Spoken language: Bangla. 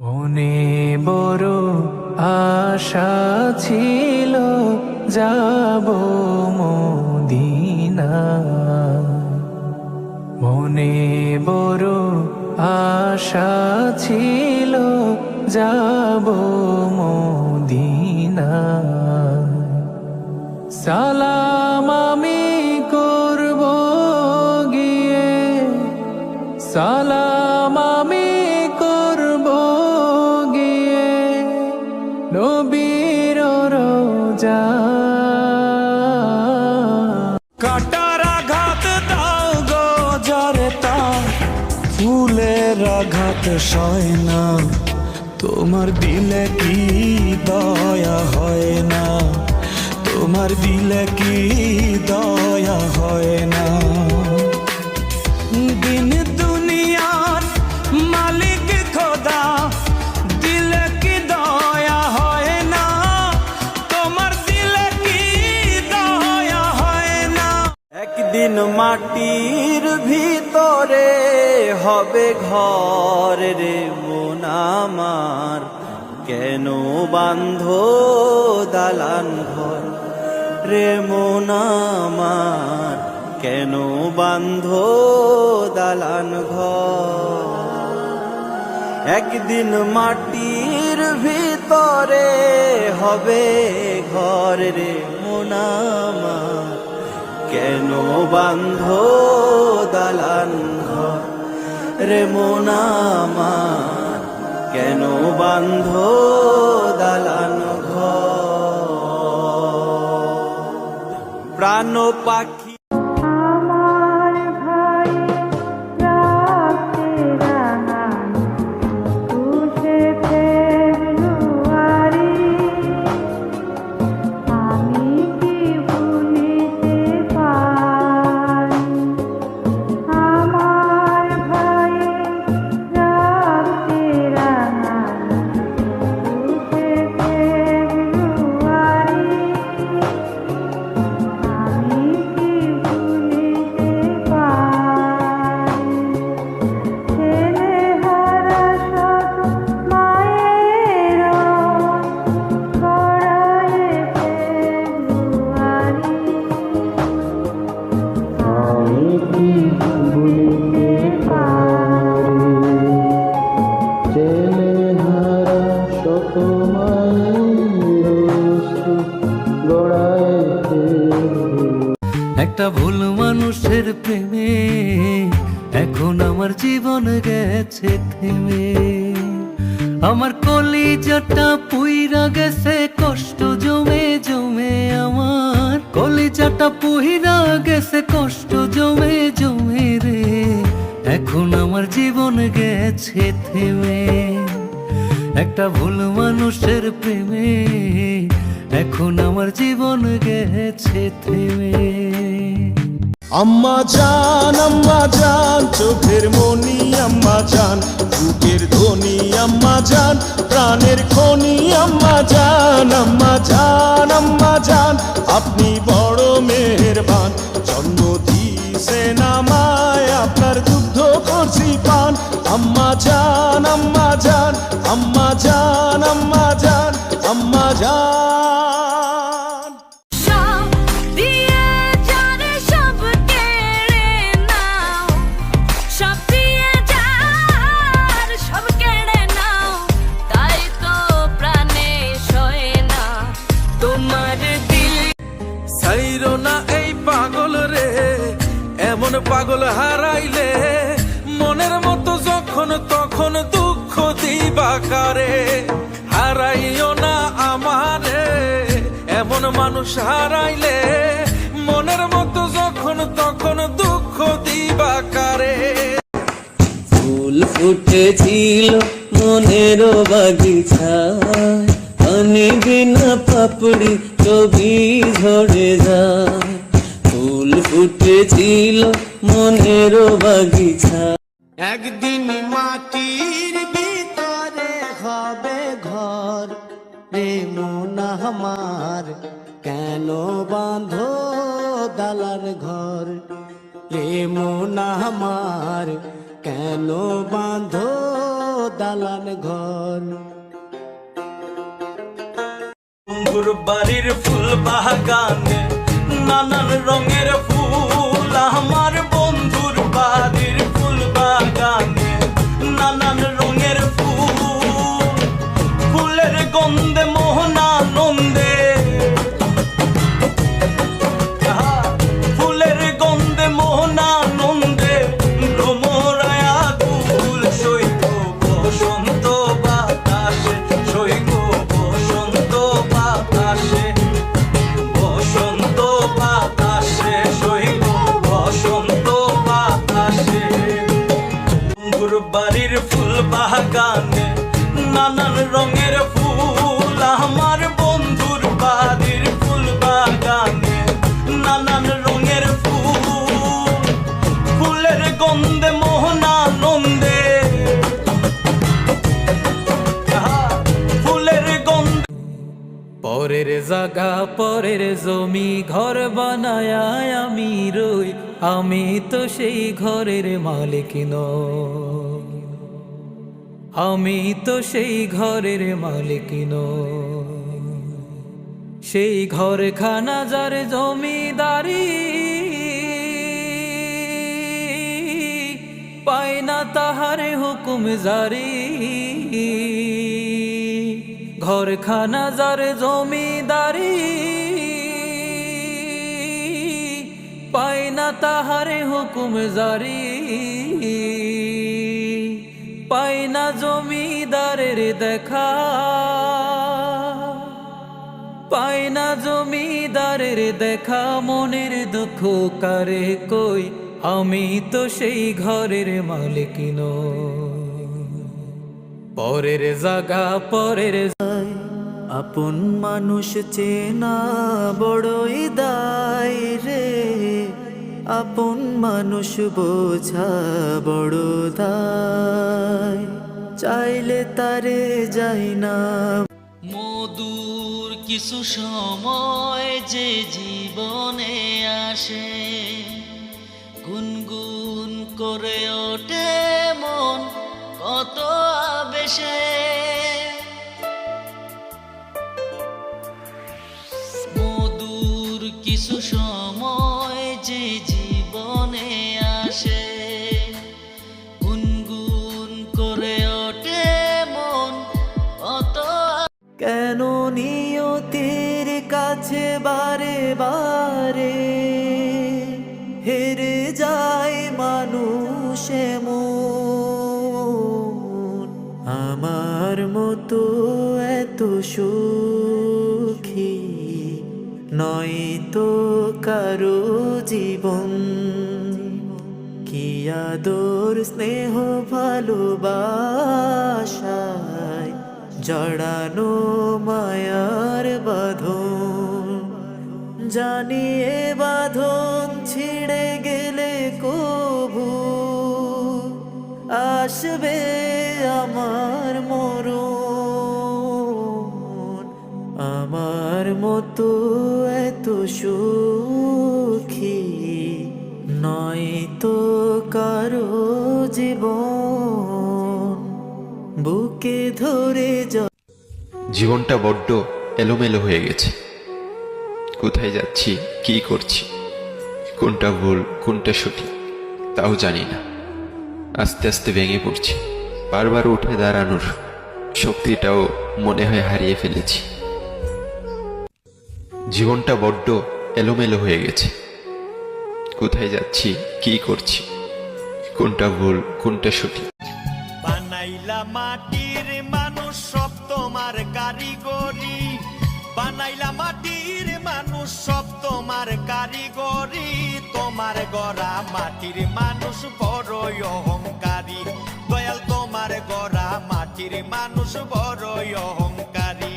মনে বড় আশা ছিল যাব মদিনা, মনে বড় আশা ছিল যাব মদিনা। সালাম আমি করব গিয়ে, সালাম আমি করব গিয়ে নবীর রোজা। কাটার আঘাত দাও গো যারে তার, ফুলের আঘাত সয় না, তোমার দিলে কি দয়া হয় না, তোমার দিলে কি দয়া হয় না। দিন দুনিয়ার মালিক খোদা, দিলে কি দয়া হয় না, তোমার দিলে কি দয়া হয় না। একদিন মাটির ভিতরে হবে ঘর রে মন আমার, কেন বাঁধো দালান ঘর রে মন আমার, কেন বাঁধো দালান ঘর। একদিন মাটির ভিতরে হবে ঘর রে মন আমার, কেন বাঁধো দালান ঘর রে মন আমার, কেন বাঁধো দালান ঘর। প্রাণ পাখি একটা ভুল মানুষের প্রেমে এখন আমার জীবন গেছে থেমে, আমার কলিজাটা পুইরা গেছে কষ্ট জমে জমে, আমার কলিজাটা পুইরা গেছে কষ্ট জমে জমে রে, এখন আমার জীবন গেছে থেমে। একটা ভুল মানুষের প্রেমে এখন আমার জীবন গেছে থেমে। আম্মা জান চোখের মনি আম্মা জান, বুকের ধ্বনি আম্মা জান, প্রাণের খনি আম্মা জান। আম্মা জান আপনি বড় মেহেরবান, জন্ম দিয়েছেন আমায় আপনার দুগ্ধ করছি পান। আম্মা জান আম্মা জান আম্মা জান আম্মা জান আম্মা জান। ছাইরো না এই পাগল রে, এমন পাগল হারাইলে মনের মতো যখন তখন দুঃখ দিবা কারে। হারাইও না আমারে, এমন মানুষ হারাইলে মনের মতো যখন তখন দুঃখ দিবা কারে। ফুল ফুটেছিল মনের বাগিচায়, পানি বিনা পাপড়ি ছবি ঝরে যায়। ফুল ফুটেছিল মনের বাগিচা, একদিন মাটির ভিতরে হবে ঘর রে মন আমার, কেন বাঁধো দালান ঘর রে মন আমার, কেন বাঁধো দালান ঘর। বন্ধুর বাড়ির ফুল বাগানে নানান রঙের ফুল, আমার বন্ধুর বাড়ির ফুল বাগানে নানান রঙের ফুল, ফুলের গন্ধে মোহনানন্দে, ফুলের গন্ধে মোহনানন্দে ভ্রমরায়া কুল সৈক বসন্ত বাতাসে, সৈক বসন্ত বাতাসে, বসন্ত বাতাসে, সৈক বসন্ত বাতাসে। বন্ধুর বাড়ির ফুল বাগানে নানান রঙের ফুল, আমার বন্ধুর বাড়ির ফুল বাগানে নানান রঙের ফুল, ফুলের গন্ধে মোহনানন্দে, ফুলের গন্ধে। পরের জাগা পরের জমি ঘর বানায় আমি রই, আমি তো সেই ঘরের মালিক নই, আমি তো সেই ঘরের মালিক নই। সেই ঘরখানা যার জমিদারি, পায় না তাহার হুকুম জারি। ঘরখানা যার জমিদারি, পায় না তাহার হুকুম জারি। পায় না জমিদারের দেখা, পায় না জমিদারের দেখা। মনের দুঃখ কারে কই, আমি তো সেই ঘরের মালিক নই। পরের জাগা পরের আপন মানুষ চেনা বড়ই দায় রে, আপন মানুষ বোঝা বড় দায়, চাইলে তারে যাই না। মধুর কিছু সময় যে জীবনে আসে, গুনগুন করে ওঠে মন কত আবেশে। মধুর কিছু সময় যে জীবনে আসে, গুনগুন করে ওঠে মন কত। কেন নিয়তির কাছে বারে বারে হেরে যায় মানুষ এমন, আমার মতো এত সুখী নয় তো কারো জীবন। কি আদর স্নেহ ভালোবাসায় জড়ানো মায়ার বাঁধন, জানিয়ে বাঁধন ছিঁড়ে গেলে কবু আসবে আমার মরণ। আমার মতো এত সুখী নয় তো কারো জীবন, বুকে ধরে জীবনটা বড্ড এলোমেলো হয়ে গেছে। কোথায় যাচ্ছি, কি করছি, কোনটা ভুল কোনটা সঠিক তাও জানি না। আস্তে আস্তে ভেঙে পড়ছি, বারবার উঠে দাঁড়ানোর শক্তিটাও মনে হয় হারিয়ে ফেলেছি। জীবনটা বড্ড এলোমেলো হয়ে গেছে। কোথায় যাচ্ছি, কি করছি, কোনটা ভুল কোনটা সঠিক। বানাইলা মাটির মানুষ সব তোমার কারিগরি, বানাইলা মাটির মানুষ সব তোমার কারিগরি, তোমার গড়া মাটির মানুষ বড়ই অহংকারী, দয়াল তোমার গড়া মাটির মানুষ বড়ই অহংকারী।